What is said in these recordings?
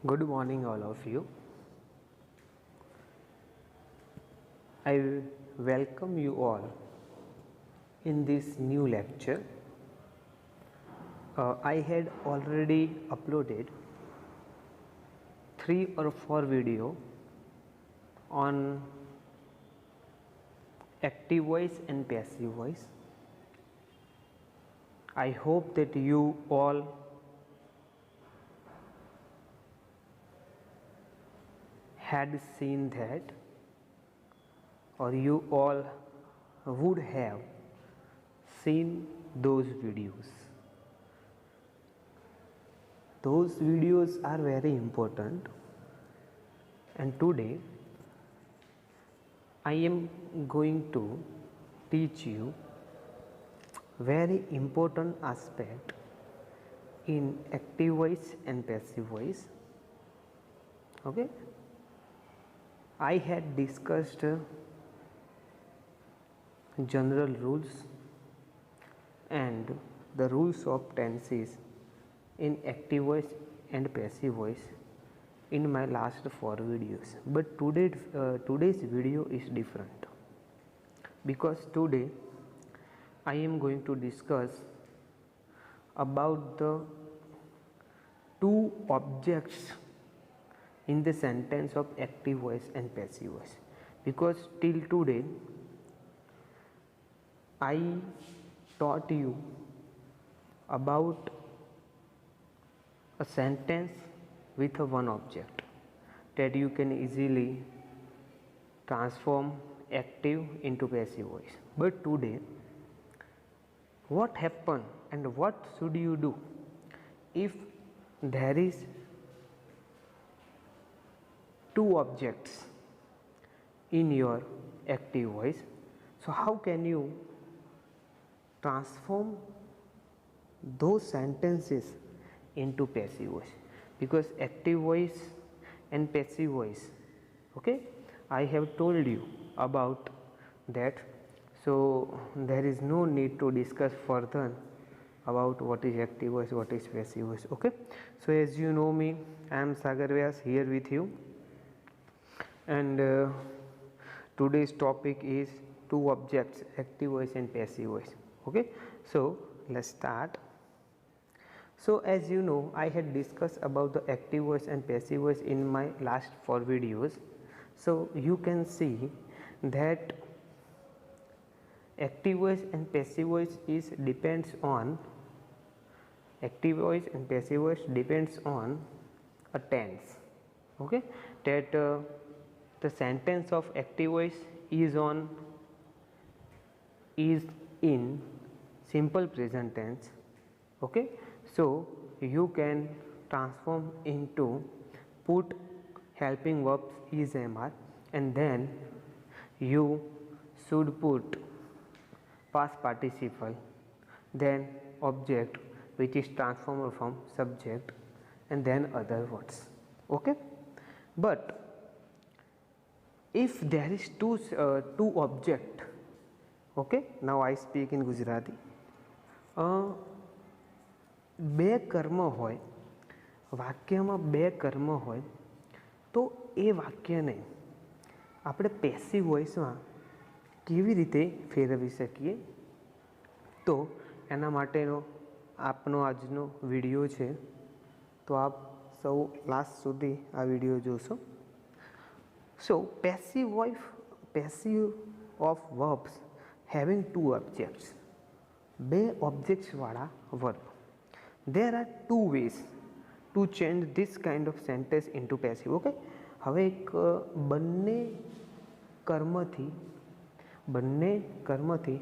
Good morning, all of you. I welcome you all in this new lecture. I had already uploaded 3 or 4 video on active voice and passive voice. I hope that you all had seen that, or you all would have seen those videos. Those videos are very important, and today I am going to teach you very important aspect in active voice and passive voice. Okay, I had discussed general rules and the rules of tenses in active voice and passive voice in my last 4 videos, but today's video is different, because today I am going to discuss about the 2 objects in the sentence of active voice and passive voice, because till today I taught you about a sentence with one object that you can easily transform active into passive voice. But today, what happen and what should you do if there is 2 objects in your active voice? So how can you transform those sentences into passive voice? Because active voice and passive voice, okay, I have told you about that, so there is no need to discuss further about what is active voice, what is passive voice. Okay, so as you know me, I am Sagar Vyas here with you, and today's topic is 2 objects, active voice and passive voice. Okay, so let's start. So as you know, I had discussed about the active voice and passive voice in my last 4 videos. So you can see that active voice and passive voice depends on a tense. Okay, that the sentence of active voice is in simple present tense. Okay, so you can transform into put helping verbs is MR, and then you should put past participle, then object which is transformed from subject, and then other words. Okay, but if there is two object, okay, now I speak in Gujarati. બે કર્મ હોય, વાક્યમાં બે કર્મ હોય, તો એ વાક્યને આપણે પેસિવ વોઇસમાં કેવી રીતે ફેરવી શકીએ? તો એના માટેનો આપનો આજનો વિડીયો છે, તો આપ સૌ લાસ્ટ સુધી આ વિડીયો જોશો. So passive of verbs having 2 objects, બે objects વાળા verb. There are 2 ways to change this kind of sentence into passive. Okay, હવે એક બંને કર્મથી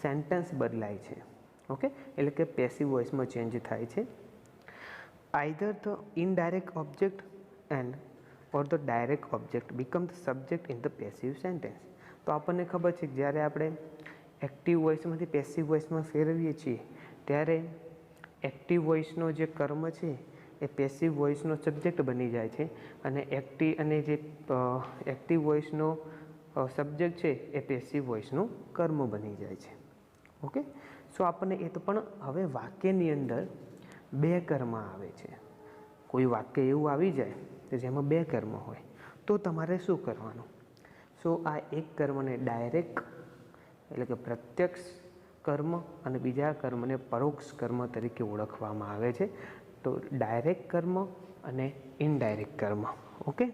સેન્ટેન્સ બદલાય છે. ઓકે, એટલે કે પેસિવ વોઇસમાં ચેન્જ થાય છે. Either the indirect object and or the direct object become the subject in the passive sentence. તો આપણને ખબર છે કે જ્યારે આપણે એક્ટિવ વોઇસમાંથી પેસિવ વોઇસમાં ફેરવીએ છીએ ત્યારે એક્ટિવ વોઇસનો જે કર્મ છે એ પેસિવ વોઇસનો સબ્જેક્ટ બની જાય છે, અને જે એક્ટિવ વોઇસનો સબ્જેક્ટ છે એ પેસિવ વોઇસનું કર્મ બની જાય છે. ઓકે, સો આપણને એ તો પણ હવે વાક્યની અંદર 2 કર્મ આવે છે. કોઈ વાક્ય એવું આવી જાય કે જેમાં 2 કર્મ હોય તો તમારે શું કરવાનું? સો આ એક કર્મને ડાયરેક્ટ એટલે કે પ્રત્યક્ષ કર્મ અને બીજા કર્મને પરોક્ષ કર્મ તરીકે ઓળખવામાં આવે છે. તો ડાયરેક્ટ કર્મ અને ઇનડાયરેક્ટ કર્મ. ઓકે,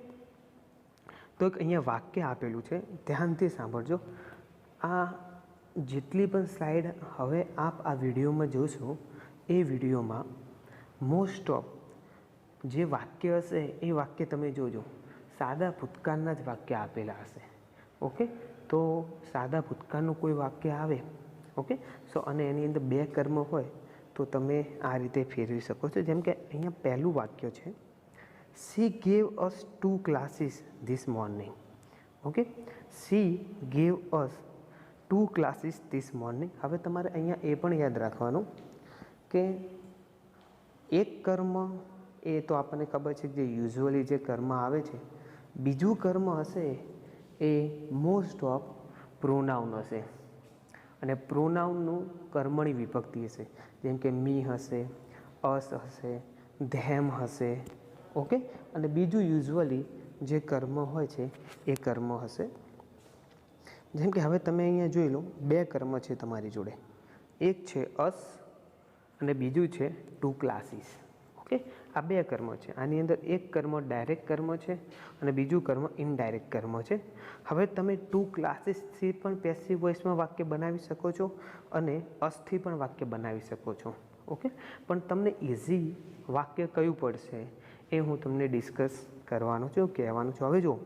તો એક અહીંયા વાક્ય આપેલું છે, ધ્યાનથી સાંભળજો. આ જેટલી પણ સ્લાઇડ હવે આપ આ વિડીયોમાં જોશો એ વિડીયોમાં મોસ્ટ ઓફ જે વાક્ય હશે એ વાક્ય તમે જોજો સાદા ભૂતકાળના જ વાક્ય આપેલા હશે. ઓકે, તો સાદા ભૂતકાળનું કોઈ વાક્ય આવે, ઓકે, સો અને એની અંદર 2 કર્મ હોય તો તમે આ રીતે ફેરવી શકો છો. જેમ કે અહીંયા પહેલું વાક્ય છે, She gave us 2 classes this morning. Okay, She gave us 2 classes this morning. હવે તમારે અહીંયા એ પણ યાદ રાખવાનું કે એક કર્મ એ તો આપણને ખબર છે કે જે યુઝ્યુઅલી જે કર્મ આવે છે. બીજું કર્મ હશે એ મોસ્ટ ઓફ પ્રોનાઉન હશે અને પ્રોનાઉનનું કર્મણી વિભક્તિ હશે. જેમ કે મી હશે, અસ હશે, ધેમ હશે. ઓકે, અને બીજું યુઝ્યુઅલી જે કર્મ હોય છે એ કર્મ હશે. જેમ કે હવે તમે અહીંયા જોઈ લો 2 કર્મ છે તમારી જોડે, એક છે અસ અને બીજું છે 2 ક્લાસીસ. ઓકે, આ 2 કર્મ છે. આની અંદર એક કર્મ ડાયરેક્ટ કર્મ છે અને બીજું કર્મ ઇનડાયરેક્ટ કર્મ છે. હવે તમે 2 ક્લાસીસથી પણ પેસિવ વોઇસમાં વાક્ય બનાવી શકો છો અને અસથી પણ વાક્ય બનાવી શકો છો. ઓકે, પણ તમને ઇઝી વાક્ય કયું પડશે એ હું તમને ડિસ્કસ કરવાનો છું, કહેવાનું છું. હવે જો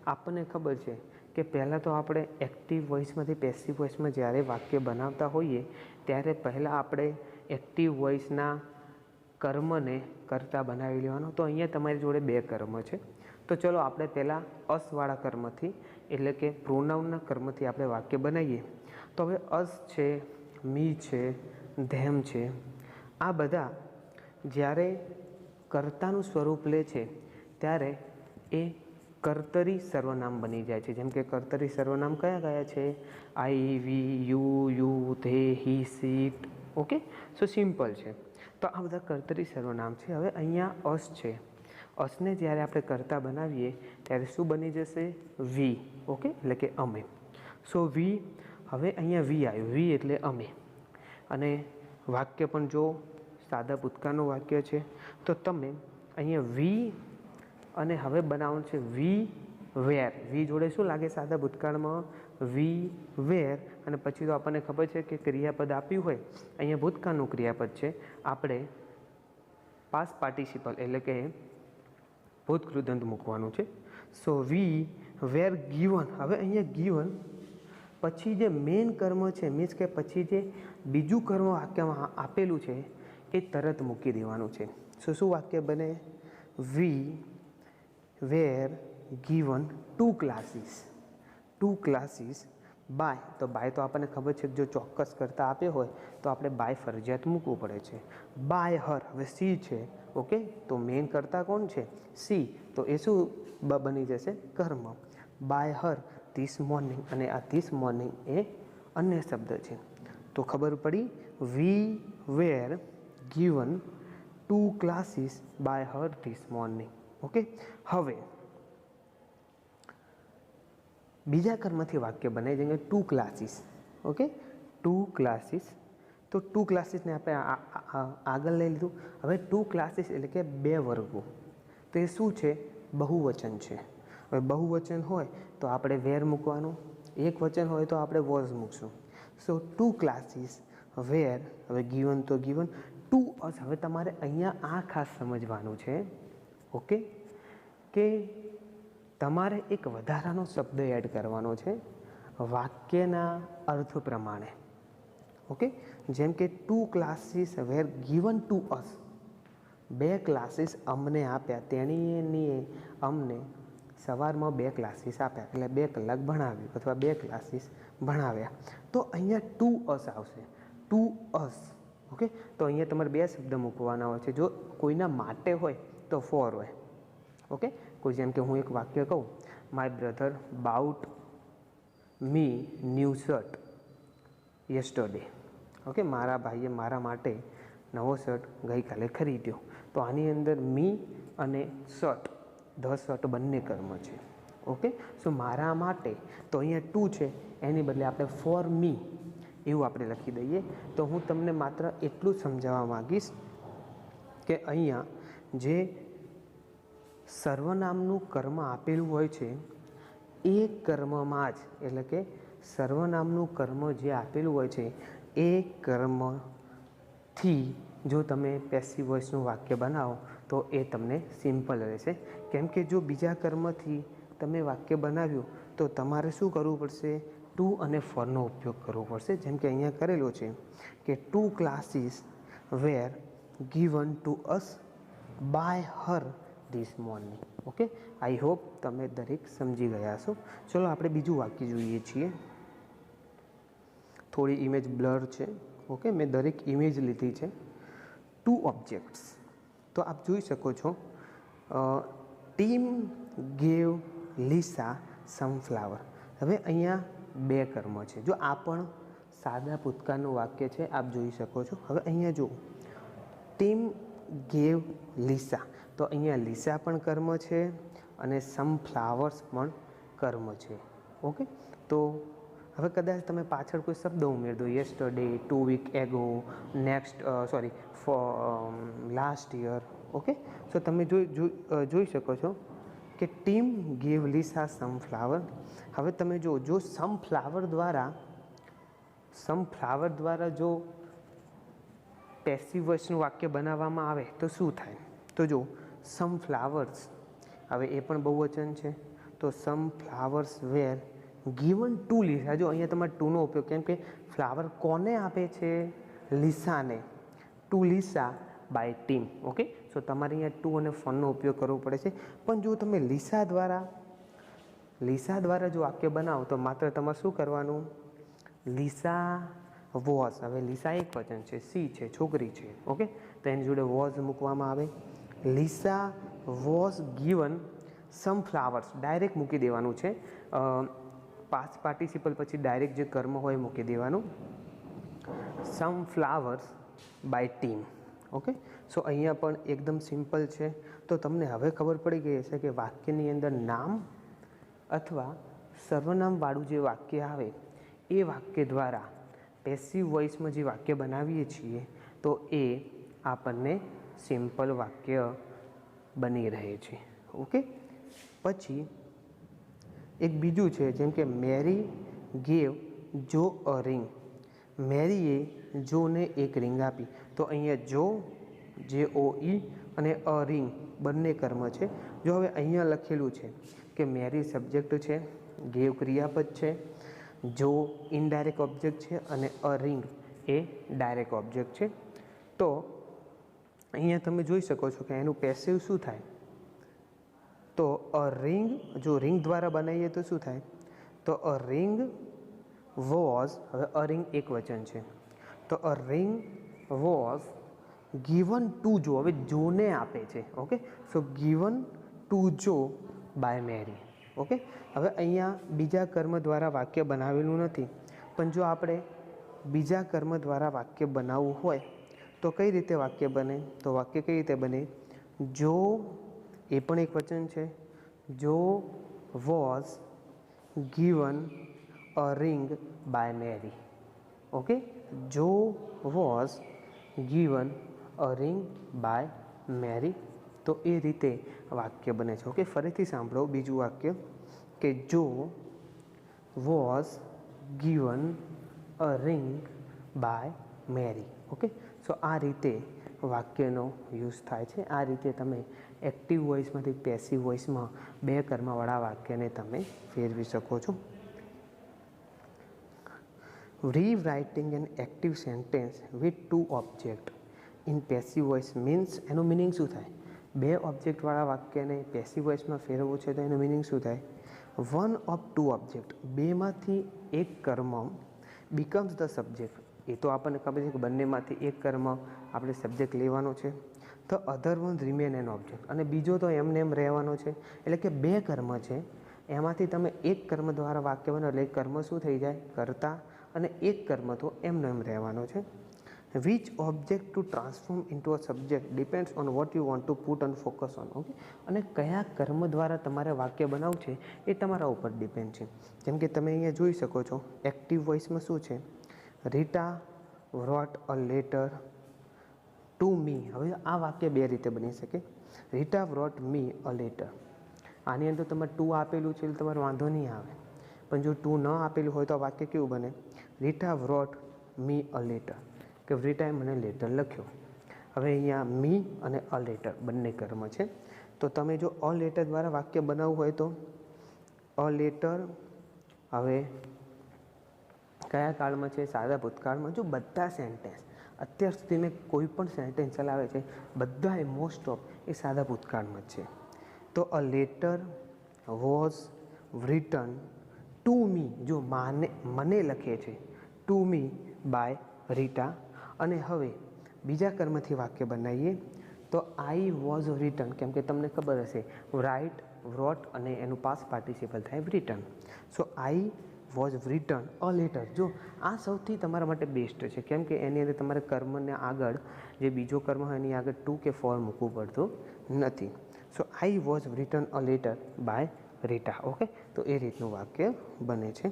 આપણને ખબર છે કે પહેલાં તો આપણે એક્ટિવ વોઇસમાંથી પેસિવ વોઇસમાં જ્યારે વાક્ય બનાવતા હોઈએ ત્યારે પહેલાં આપણે એક્ટિવ વોઇસના કર્મને કરતા બનાવી લેવાનો. તો અહીંયા તમારી જોડે 2 કર્મ છે. તો ચલો આપણે પહેલાં અસવાળા કર્મથી એટલે કે પ્રોનાઉનના કર્મથી આપણે વાક્ય બનાવીએ. તો હવે અસ છે, મી છે, ધેમ છે, આ બધા જ્યારે કર્તાનું સ્વરૂપ લે છે ત્યારે એ કર્તરી સર્વનામ બની જાય છે. જેમ કે કર્તરી સર્વનામ કયા છે? I, we, you, they, he, she it. Okay, so simple છે. તો આ બધા કર્તરી સર્વનામ છે. હવે અહીંયા અસ છે, અસને જ્યારે આપણે કર્તા બનાવીએ ત્યારે શું બની જશે? વી. ઓકે, એટલે કે અમે. સો વી, હવે અહીંયા વી આવ્યું, વી એટલે અમે. અને વાક્ય પણ જો સાદા ભૂતકાળનું વાક્ય છે તો તમે અહીંયા વી અને હવે બનાવવાનું છે વી વેર. વી જોડે શું લાગે સાદા ભૂતકાળમાં? વી વેર. અને પછી તો આપણને ખબર છે કે ક્રિયાપદ આપ્યું હોય, અહીંયા ભૂતકાળનું ક્રિયાપદ છે, આપણે પાસ્ટ પાર્ટિસિપલ એટલે કે ભૂતકૃદંત મૂકવાનું છે. સો વી વેર ગીવન. હવે અહીંયા ગીવન પછી જે મેઇન કર્મ છે, મીન્સ કે પછી જે બીજું કર્મ વાક્યમાં આપેલું છે એ તરત મૂકી દેવાનું છે. શું વાક્ય બને? We were given 2 classes. 2 classes by. તો બાય તો આપણને ખબર છે જો ચોક્કસ કરતા આપ્યો હોય તો આપણે બાય ફરજિયાત મૂકવું પડે છે. By her. હવે સી છે. ઓકે, તો મેઇન કરતા કોણ છે? સી. તો એ શું બની જશે? કર્મ. By her this morning. અને આ ધીસ મોર્નિંગ એ અન્ય શબ્દ છે. તો ખબર પડી, we were given 2 classes by her this morning. Okay, હવે બીજા કર્મથી વાક્ય બને જેમ કે 2 ક્લાસીસ. Okay, 2 classes. તો 2 ક્લાસીસને આપણે આગળ લઈ લીધું. હવે 2 ક્લાસીસ એટલે કે 2 વર્ગો. તો એ શું છે? બહુવચન છે. હવે બહુવચન હોય તો આપણે વેર મૂકવાનું, એક વચન હોય તો આપણે વોઝ મૂકશું. સો 2 ક્લાસીસ વેર. હવે ગીવન તો ગીવન 2 અસ. હવે તમારે અહીંયા આ ખાસ સમજવાનું છે, ઓકે, કે તમારે એક વધારાનો શબ્દ એડ કરવાનો છે વાક્યના અર્થ પ્રમાણે. ઓકે, જેમ કે 2 classes were given to us. 2 classes અમને આપ્યા, તેણીએ અમને સવારમાં 2 ક્લાસીસ આપ્યા, એટલે 2 કલાક ભણાવ્યું અથવા 2 ક્લાસીસ ભણાવ્યા. તો અહીંયા 2 અસ આવશે. 2 અસ. ઓકે, તો અહીંયા તમારે 2 શબ્દ મૂકવાના હોય છે. જો કોઈના માટે હોય તો ફોર હોય. ઓકે, કોઈ જેમ કે હું એક વાક્ય કહું, my brother about me new shirt yesterday. Okay, મારા ભાઈએ મારા માટે નવો શર્ટ ગઈકાલે ખરીદ્યો. તો આની અંદર મી અને શર્ટ, ધ શર્ટ બંને કર્મ છે. ઓકે, સો મારા માટે તો અહીંયા ટુ છે, એની બદલે આપણે ફોર મી એવું આપણે લખી દઈએ. તો હું તમને માત્ર એટલું જ સમજાવવા માગીશ કે અહીંયા જે સર્વનામનું કર્મ આપેલું હોય છે એ કર્મમાં જ, એટલે કે સર્વનામનું કર્મ જે આપેલું હોય છે એ કર્મથી જો તમે પેસિવ વોઇસનું વાક્ય બનાવો તો એ તમને સિમ્પલ રહેશે. કેમ કે જો બીજા કર્મથી તમે વાક્ય બનાવ્યું તો તમારે શું કરવું પડશે? ટુ અને ફોરનો ઉપયોગ કરવો પડશે. જેમ કે અહીંયા કરેલો છે કે 2 classes were given to us by her this morning. Okay, I hope તમે દરેક સમજી ગયા છો. ચલો આપણે બીજું વાક્ય જોઈએ છીએ. થોડી ઇમેજ બ્લર છે. ઓકે, મેં દરેક ઇમેજ લીધી છે. 2 objects. તો આપ જોઈ શકો છો, team gave Lisa some flower. હવે અહીંયા 2 કર્મ છે. જો આ પણ સાદા ભૂતકાળનું વાક્ય છે, આપ જોઈ શકો છો. હવે અહીંયા જુઓ, ટીમ ગેવ લીસા, તો અહીંયા લીસા પણ કર્મ છે અને સમ ફ્લાવર્સ પણ કર્મ છે. ઓકે, તો હવે કદાચ તમે પાછળ કોઈ શબ્દ ઉમેર દો, yesterday, 2 week ago, next last year. Okay, so તમે જોઈ શકો છો કે Tim gave Lisa some flower. હવે તમે જો સમ ફ્લાવર દ્વારા જો પેસિવ વોઇસનું વાક્ય બનાવવામાં આવે તો શું થાય? તો જો સમ ફ્લાવર્સ, હવે એ પણ બહુવચન છે, તો સમ ફ્લાવર્સ વેર ગિવન ટુ લીસા. જો અહીંયા તમારે ટુનો ઉપયોગ, કેમ કે ફ્લાવર કોને આપે છે? લીસાને. To Lisa by Tim. Okay, so તમારે અહીંયા ટુ અને ફોરનો ઉપયોગ કરવો પડે છે. પણ જો તમે લીસા દ્વારા જો વાક્ય બનાવો તો માત્ર તમારે શું કરવાનું? લીસા વોઝ, હવે લીસા એક વચન છે, સી છે, છોકરી છે. ઓકે, તો એની જોડે વોઝ મૂકવામાં આવે. Lisa was given some flowers, direct મૂકી દેવાનું છે. પાસ્ટ પાર્ટિસિપલ પછી ડાયરેક્ટ જે કર્મ હોય મૂકી દેવાનું. સમ ફ્લાવર્સ બાય ટીમ. ઓકે, સો અહીંયા પણ એકદમ સિમ્પલ છે. તો તમને હવે ખબર પડી ગઈ હશે કે વાક્યની અંદર નામ અથવા સર્વનામવાળું જે વાક્ય આવે એ વાક્ય દ્વારા પેસિવ વોઇસમાં જે વાક્ય બનાવીએ છીએ તો એ આપણને સિમ્પલ વાક્ય બની રહે છે. ઓકે, પછી એક બીજું છે, જેમ કે મેરી ગેવ જો અ રિંગ. મેરીએ જોને એક રિંગ આપી. તો અહીંયા જો, JOE અને અ રિંગ બંને કર્મ છે. જો હવે અહીંયા લખેલું છે કે મેરી સબ્જેક્ટ છે, ગેવ ક્રિયાપદ છે, જો ઇનડાયરેક્ટ ઓબ્જેક્ટ છે અને અ રિંગ એ ડાયરેક્ટ ઓબ્જેક્ટ છે. તો અહીંયા તમે જોઈ શકો છો કે એનું પેસિવ શું થાય? તો અ રિંગ, જો રિંગ દ્વારા બનાવીએ તો શું થાય? તો અ રિંગ વોઝ, હવે અ રિંગ એક વચન છે, તો અ રિંગ વોઝ ગિવન ટુ જો, હવે જોને આપે છે. ઓકે, સો ગિવન ટુ જો બાય મેરી. ઓકે, હવે અહીંયા બીજા કર્મ દ્વારા વાક્ય બનાવેલું નથી, પણ જો આપણે બીજા કર્મ દ્વારા વાક્ય બનાવવું હોય તો કઈ રીતે વાક્ય બને? તો વાક્ય કઈ રીતે બને? જો, એ પણ એક વચન છે, Joe was given a ring by Mary. Okay, Joe was given a ring by Mary. તો એ રીતે વાક્ય બને છે. ઓકે, ફરીથી સાંભળો બીજું વાક્ય કે Joe was given a ring by Mary. Okay, so આ રીતે વાક્યનો યુઝ થાય છે. આ રીતે તમે એક્ટિવ વોઇસમાંથી પેસિવ વોઇસમાં 2 કર્મવાળા વાક્યને તમે ફેરવી શકો છો. Rewriting an active sentence with 2 objects in passive voice means, એનો મિનિંગ શું થાય? 2 ઓબ્જેક્ટવાળા વાક્યને પેસિવ વોઇસમાં ફેરવવું છે તો એનો મિનિંગ શું થાય? 1 of 2 object, બેમાંથી એક કર્મ becomes the subject. એ તો આપણને ખબર છે કે બંનેમાંથી એક કર્મ આપણે સબ્જેક્ટ લેવાનો છે. તો અધર વન રિમેન એન ઓબ્જેક્ટ, અને બીજો તો એમને એમ રહેવાનો છે. એટલે કે 2 કર્મ છે, એમાંથી તમે એક કર્મ દ્વારા વાક્ય બનાવો એટલે કર્મ શું થઈ જાય? કર્તા, અને એક કર્મ તો એમને એમ રહેવાનો છે. which object to transform into a subject depends on what you want to put and focus on. Okay, અને કયા કર્મ દ્વારા તમારે વાક્ય બનાવવું છે એ તમારા ઉપર ડિપેન્ડ છે. જેમ કે તમે અહીંયા જોઈ શકો છો એક્ટિવ વોઇસમાં શું છે, Rita wrote a letter to me. હવે આ વાક્ય બે રીતે બની શકે. Rita wrote me a letter. આની અંદર તમારે ટુ આપેલું છે એટલે તમારે વાંધો નહીં આવે, પણ જો ટુ ન આપેલું હોય તો આ વાક્ય કેવું બને, Rita wrote me a letter, કે રીટાએ મને લેટર લખ્યો. હવે અહીંયા મી અને અ લેટર બંને કર્મ છે. તો તમે જો અ લેટર દ્વારા વાક્ય બનાવવું હોય તો અ લેટર, હવે કયા કાળમાં છે, સાદા ભૂતકાળમાં. જો બધા સેન્ટેન્સ અત્યાર સુધી મેં કોઈ પણ સેન્ટેન્સ ચલાવે છે બધા એ મોસ્ટ ઓફ એ સાદા ભૂતકાળમાં જ છે. તો અ letter was return to me, જો મને લખે છે ટુ મી બાય રીટા. અને હવે બીજા કર્મથી વાક્ય બનાવીએ તો આઈ વોઝ રિટન, કેમ કે તમને ખબર હશે રાઇટ, વ્રોટ અને એનું પાસ્ટ પાર્ટિસિપલ થાય return. So I was written a letter. જો આ સૌથી તમારા માટે બેસ્ટ છે, કેમ કે એની અંદર તમારે કર્મને આગળ જે બીજો કર્મ હોય એની આગળ ટુ કે ફોર મૂકવું પડતું નથી. So I was written a letter by Rita. Okay, તો એ રીતનું વાક્ય બને છે.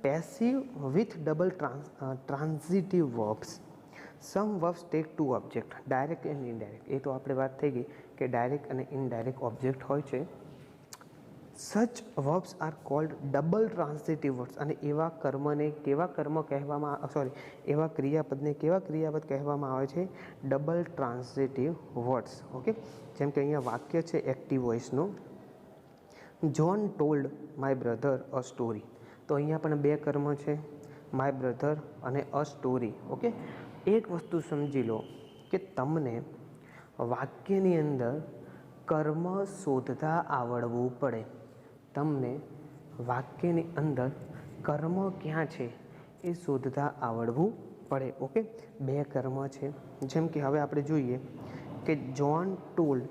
Passive with double transitive verbs. Some verbs take two object, direct and indirect. એ તો આપણે વાત થઈ ગઈ કે ડાયરેક્ટ અને ઇનડાયરેક્ટ ઓબ્જેક્ટ હોય છે. Such verbs are called double transitive verbs. અને એવા કર્મને કેવા કર્મ કહેવામાં, એવા ક્રિયાપદને કેવા ક્રિયાપદ કહેવામાં આવે છે, ડબલ ટ્રાન્ઝિટિવ વર્ડ્સ. ઓકે, જેમ કે અહીંયા વાક્ય છે એક્ટિવ વોઇસનું, John told my brother a story. તો અહીંયા પણ બે કર્મ છે, માય બ્રધર અને અ સ્ટોરી. ઓકે, એક વસ્તુ સમજી લો કે તમને વાક્યની અંદર કર્મ શોધતા આવડવું પડે. તમને વાક્યની અંદર કર્મ ક્યાં છે એ શોધતા આવડવું પડે. ઓકે, બે કર્મ છે. જેમ કે હવે આપણે જોઈએ કે John told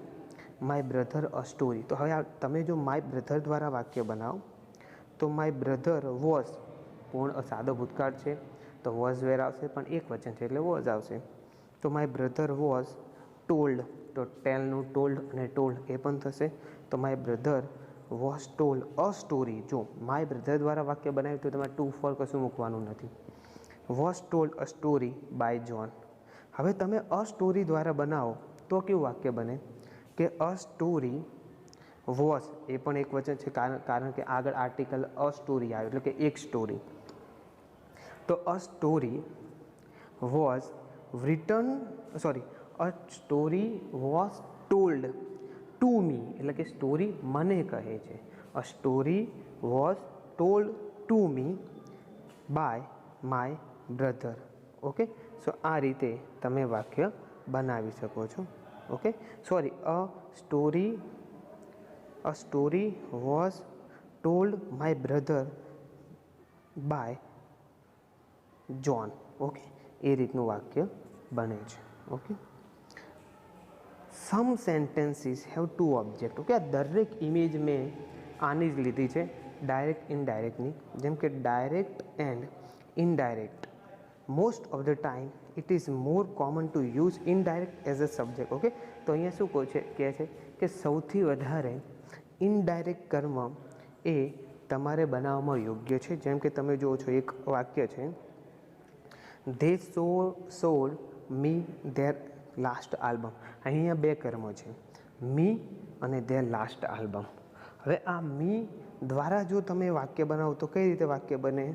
my brother a story. તો હવે તમે જો માય બ્રધર દ્વારા વાક્ય બનાવો તો માય બ્રધર વોઝ, પૂર્ણ સાદો ભૂતકાળ છે તો વોઝ વેર આવશે, પણ એક વચન છે એટલે વોઝ આવશે. તો માય બ્રધર વોઝ ટોલ્ડ, તો ટેલનું ટોલ્ડ અને ટોલ્ડ એ પણ થશે. તો my brother was told a story. જો માય બ્રધર દ્વારા વાક્ય બનાવ્યું તો તમારે ટુ ફોર કશું મૂકવાનું નથી. Was told a story by John. હવે તમે અ સ્ટોરી દ્વારા બનાવો તો કેવું વાક્ય બને કે અ સ્ટોરી વોઝ, એ પણ એક વચન છે કારણ કે આગળ આર્ટિકલ અ સ્ટોરી આવે એટલે કે એક સ્ટોરી. તો a story was written, a story was told to me, એટલે કે સ્ટોરી મને કહે છે. A story was told to me by my brother. Okay, so આ રીતે તમે વાક્ય બનાવી શકો છો. Okay, a story was told my brother by John. Okay, એ રીતનું વાક્ય બને છે. Okay, some sentences have two object. Okay, આ દરેક ઇમેજ મેં આની જ લીધી છે, ડાયરેક્ટ ઇનડાયરેક્ટની. જેમ કે direct and indirect. Most of the time it is more common to use indirect as a subject. Okay, તો અહીંયા શું કહે છે કે સૌથી વધારે ઇનડાયરેક્ટ કર્મ એ તમારે બનાવવામાં યોગ્ય છે. જેમ કે તમે જુઓ છો એક વાક્ય છે, they sold me there last album. અહીંયા બે કર્મ છે, મી અને ધેર લાસ્ટ આલ્બમ. હવે આ મી દ્વારા જો તમે વાક્ય બનાવો તો કઈ રીતે વાક્ય બને,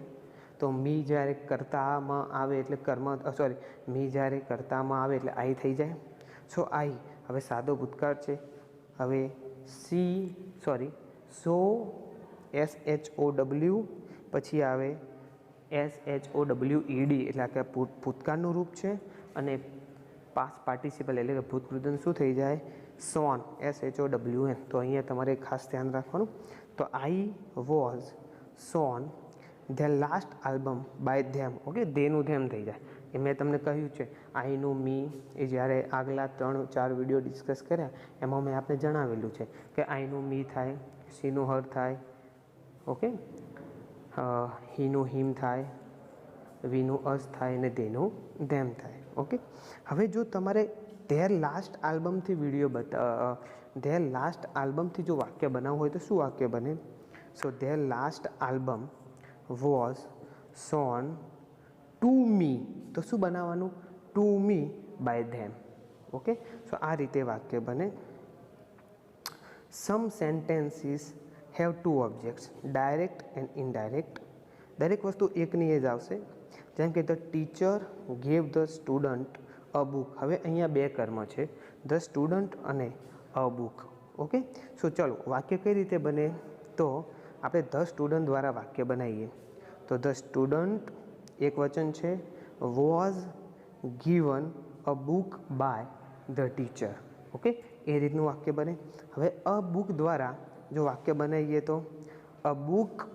તો મી જ્યારે કર્તામાં આવે એટલે મી જ્યારે કર્તામાં આવે એટલે આઈ થઈ જાય. સો આઈ હવે સાદો ભૂતકાળ છે. હવે સો SHOW, પછી આવે SHOWED એટલે કે ભૂતકાળનું રૂપ છે. અને પાસ્ટ પાર્ટિસિપલ એટલે કે ભૂતકૃતન શું થઈ જાય, સોન, SHOWN. તો અહીંયા તમારે ખાસ ધ્યાન રાખવાનું. તો I was shown their last album by them. Okay, ધેનું ધેમ થઈ જાય. એ મેં તમને કહ્યું છે આઈનું મી એ જ્યારે આગલા 3-4 વિડીયો ડિસ્કસ કર્યા એમાં મેં આપને જણાવેલું છે કે આઈનું મી થાય, સીનું હર થાય, ઓકે, હીનું હિમ થાય, વીનું અસ થાય અને તેનું ધેમ થાય. ઓકે, હવે જો તમારે ધેર લાસ્ટ આલ્બમથી ધેર લાસ્ટ આલ્બમથી જો વાક્ય બનાવવું હોય તો શું વાક્ય બને? So their last album was shown to me. તો શું બનાવવાનું? To me by them. Okay, so આ રીતે વાક્ય બને. Some sentences have two objects, direct and indirect. દરેક વસ્તુ એકની એ જ આવશે. જેમ કે the teacher gave the student a book. હવે અહીંયા બે કર્મ છે, ધ સ્ટુડન્ટ અને અ બુક. ઓકે, સો ચલો વાક્ય કઈ રીતે બને? તો આપણે ધ સ્ટુડન્ટ દ્વારા વાક્ય બનાવીએ. તો ધ સ્ટુડન્ટ એક વચન છે, was given a book by the teacher. Okay, એ રીતનું વાક્ય બને. હવે અ બુક દ્વારા જો વાક્ય બનાવીએ તો a book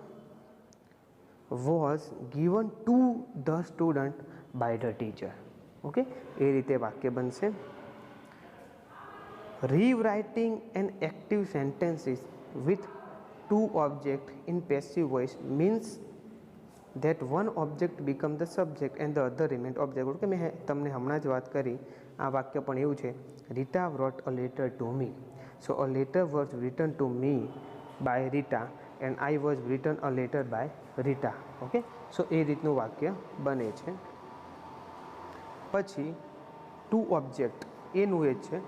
was given to the student by the teacher. Okay, એ રીતે વાક્ય બનશે. Rewriting an active sentences with two object in passive voice means that one object become the subject and the other remain object. Okay, મેં તમને હમણાં જ વાત કરી. આ વાક્ય પણ એવું છે, Rita wrote a letter to me. So a letter was written to me by Rita and I was written a letter by Rita. Okay, so એ રીતનું વાક્ય બને છે. પછી ટુ ઓબ્જેક્ટ એનું એ જ છે,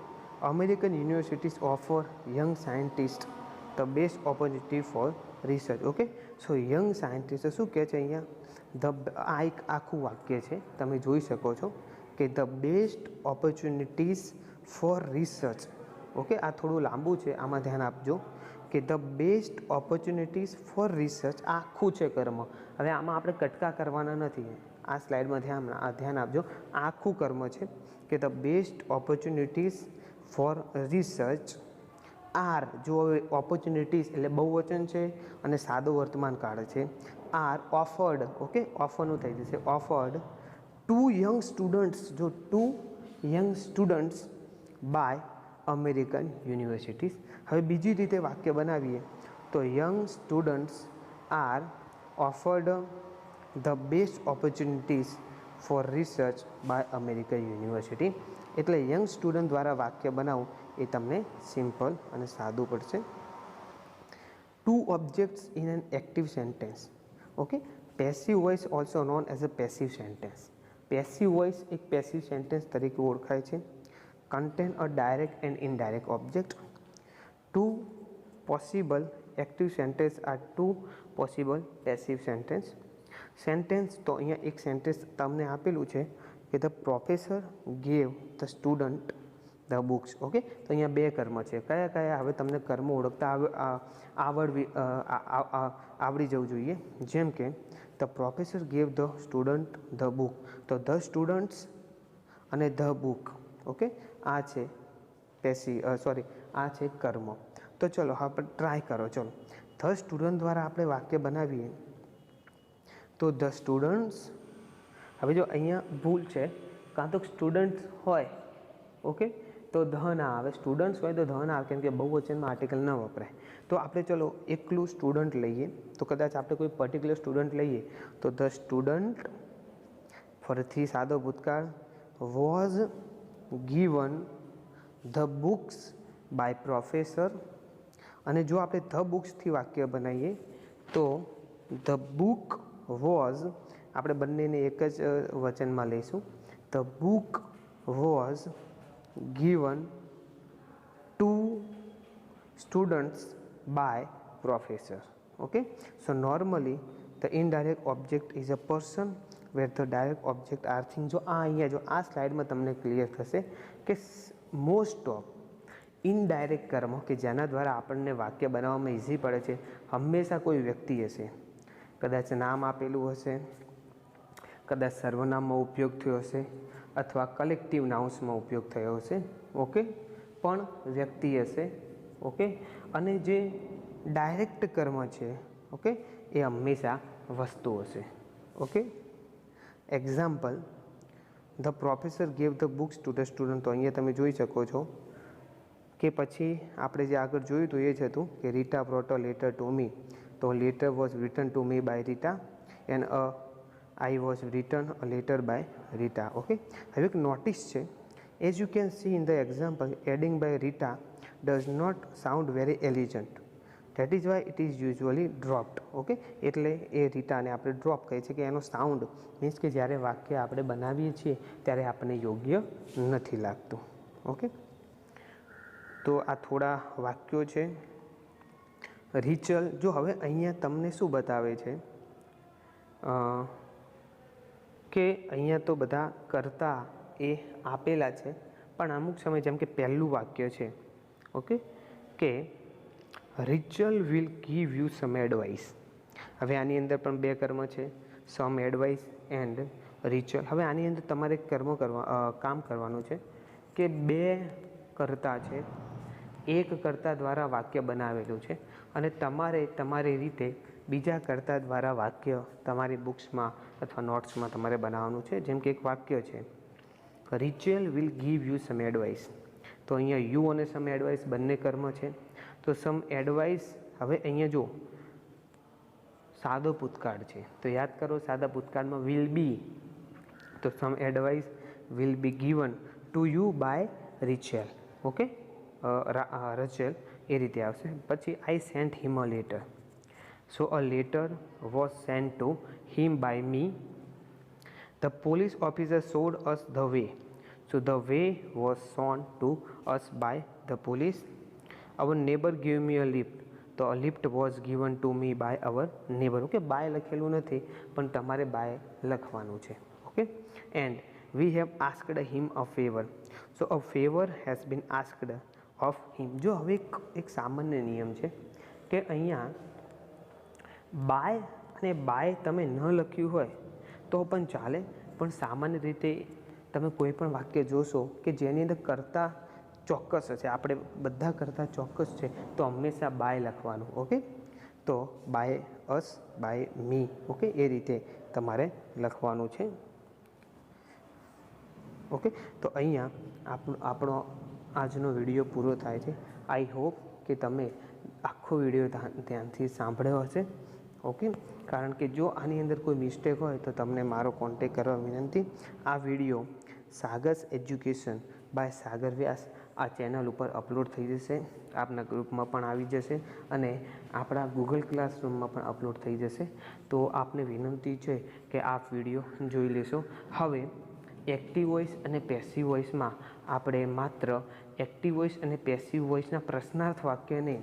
American universities offer young scientist the best opportunity four research. Okay, so young scientist શું કહે છે અહીંયા? આ એક આખું વાક્ય છે, તમે જોઈ શકો છો કે the best opportunities for research. Okay, આ થોડું લાંબુ છે, આમાં ધ્યાન આપજો કે the best opportunities for research આખું છે કર્મ. હવે આમાં આપણે કટકા કરવાના નથી, આ સ્લાઇડમાં ધ્યાન આપજો. આખું કર્મ છે કે the best opportunities for research are. જો ઓપોર્ચ્યુનિટીઝ એટલે બહુવચન છે અને સાદો વર્તમાન કાળ છે. R offered. ઓકે, ઓફરનું થઈ જશે ઓફર્ડ ટુ યંગ સ્ટુડન્ટ્સ. જો to young students by American universities. હવે બીજી રીતે વાક્ય બનાવીએ તો young students are offered the best opportunities for research by American university. એટલે યંગ સ્ટુડન્ટ દ્વારા વાક્ય બનાવવું એ તમને સિમ્પલ અને સાદું પડશે. Two objects in an active sentence. Okay, passive voice also known as a passive sentence. Passive voice એક પેસિવ સેન્ટેન્સ તરીકે ઓળખાય છે. Contain a direct and indirect object. Two possible active sentence are two possible passive sentence. Sentence તો અહીંયા એક sentence તમને આપેલું છે કે the professor gave the student the books. Okay, તો અહીંયા બે કર્મ છે. કયા કયા? હવે તમને કર્મ ઓળખતા આવડી જવું જોઈએ. જેમ કે the professor gave the student the book. તો ધ સ્ટુડન્ટ્સ અને ધ બુક. ઓકે, આ છે આ છે કર્મ. તો ચલો આપણે ટ્રાય કરો. ચલો ધ સ્ટુડન્ટ દ્વારા આપણે વાક્ય બનાવીએ તો ધ સ્ટુડન્ટ્સ. હવે જો અહીંયા ભૂલ છે, કાં તો સ્ટુડન્ટ્સ હોય ઓકે તો ધ ના આવે, સ્ટુડન્ટ્સ હોય તો ધ ના આવે, કેમ કે બહુવચનમાં આર્ટિકલ ન વપરાય. તો આપણે ચલો એકલું સ્ટુડન્ટ લઈએ તો કદાચ આપણે કોઈ પર્ટિક્યુલર સ્ટુડન્ટ લઈએ તો ધ સ્ટુડન્ટ, ફરીથી સાદો ભૂતકાળ, was given the books by professor. અને જો આપણે ધ બુક્સથી વાક્ય બનાવીએ તો ધ બુક વોઝ, આપણે બંનેને એક જ વચનમાં લઈશું. The book was given to students by professor. Okay, so normally the indirect object is a person where the direct object are things. જો અહીંયા જો આ સ્લાઇડમાં તમને ક્લિયર થશે કે મોસ્ટ ઓફ ઇનડાયરેક્ટ કર્મ કે જેના દ્વારા આપણને વાક્ય બનાવવામાં ઇઝી પડે છે, હંમેશા કોઈ વ્યક્તિ હશે, કદાચ નામ આપેલું હશે, કદાચ સર્વનામનો ઉપયોગ થયો હશે અથવા કલેક્ટિવ નાઉન્સમાં ઉપયોગ થયો હશે. ઓકે, પણ વ્યક્તિ હશે. ઓકે, અને જે ડાયરેક્ટ કર્મ છે ઓકે એ હંમેશા વસ્તુ હશે. Okay, example the professor gave the books two the student. તો અહીંયા તમે જોઈ શકો છો કે પછી આપણે જે આગળ જોયું હતું એ જ હતું કે Rita wrote a letter to me. તો letter was written to me by Rita and I was written a letter by Rita. Okay, હવે એક નોટિસ છે. As you can see in the example, adding by Rita does not sound very elegant. That is why it is usually dropped. Okay, એટલે એ રીટાને આપણે drop કહીએ છીએ કે એનો sound means કે જ્યારે વાક્ય આપણે બનાવીએ છીએ ત્યારે આપણને યોગ્ય નથી લાગતું. ઓકે, તો આ થોડા વાક્યો છે. રિચલ, જો હવે અહીંયા તમને શું બતાવે છે કે અહીંયા તો બધા કરતા એ આપેલા છે, પણ અમુક સમય જેમ કે પહેલું વાક્ય છે ઓકે કે Rachel will give you some advice. હવે આની અંદર પણ બે કર્મ છે, સમ એડવાઇસ એન્ડ રિચલ. હવે આની અંદર તમારે કામ કરવાનું છે કે બે કર્તા છે, એક કર્તા દ્વારા વાક્ય બનાવેલું છે અને તમારે તમારી રીતે બીજા કર્તા દ્વારા વાક્ય તમારી બુક્સમાં અથવા નોટ્સમાં તમારે બનાવવાનું છે. જેમ કે એક વાક્ય છે Rachel will give you some advice. તો અહીંયા યુ અને સમ એડવાઇસ બંને કર્મ છે. તો સમ એડવાઇસ, હવે અહીંયા જો સાદો ભૂતકાળ છે તો યાદ કરો સાદા ભૂતકાળમાં વિલ બી, તો some advice will be given to you by Rachel. Okay, Rachel એ રીતે આવશે. પછી I sent him a letter. So a letter was sent to him by me. The police officer showed us the way. So the way was shown to us by the police. Our neighbour give me a lift. તો a lift was given to me by our neighbour. Okay, by લખેલું નથી પણ તમારે by લખવાનું છે. Okay, and we have asked him a favour. So a favour has been asked of him. જો હવે એક સામાન્ય નિયમ છે કે અહીંયા બાય અને બાય તમે ન લખ્યું હોય તો પણ ચાલે, પણ સામાન્ય રીતે તમે કોઈ પણ વાક્ય જોશો કે જેની અંદર કરતા ચોક્કસ હશે, આપણે બધા કરતા ચોક્કસ છે તો હંમેશા બાય લખવાનું. ઓકે, તો by us, by me. Okay, એ રીતે તમારે લખવાનું છે. ઓકે, તો અહીંયા આપણો આજનો વિડીયો પૂરો થાય છે. આઈ હોપ કે તમે આખો વિડીયો ધ્યાનથી સાંભળ્યો હશે. ઓકે, કારણ કે જો આની અંદર કોઈ મિસ્ટેક હોય તો તમને મારો કોન્ટેક કરવા વિનંતી. આ વિડીયો સાગસ એજ્યુકેશન બાય સાગર વ્યાસ આ ચેનલ ઉપર અપલોડ થઈ જશે, આપના ગ્રુપમાં પણ આવી જશે અને આપણા ગૂગલ ક્લાસરૂમમાં પણ અપલોડ થઈ જશે. તો આપને વિનંતી છે કે આપ વિડીયો જોઈ લેશો. હવે એક્ટિવ વોઇસ અને પેસિવ વોઇસમાં આપણે માત્ર એક્ટિવ વોઇસ અને પેસિવ વોઇસના પ્રશ્નાર્થ વાક્યને,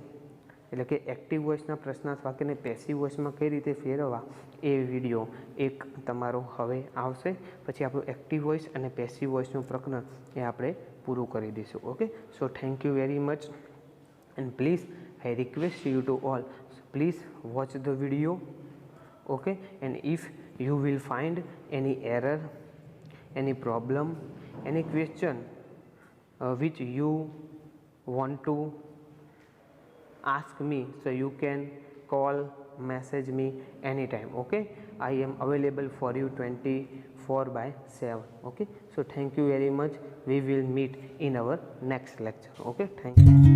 એટલે કે એક્ટિવ વોઇસના પ્રશ્નાર્થ વાક્યને પેસિવ વોઇસમાં કઈ રીતે ફેરવવા એ વિડીયો એક તમારો હવે આવશે. પછી આપણું એક્ટિવ વોઇસ અને પેસિવ વોઇસનું પ્રકરણ એ આપણે પૂરું કરી દઈશું. Okay, so thank you very much and please I request you to all, please watch the video. Okay, and if you will find any error, any problem, any question which you want to ask me, so you can call, message me anytime. Okay, I am available for you 24/7. Okay, so thank you very much. We will meet in our next lecture. Okay, thank you.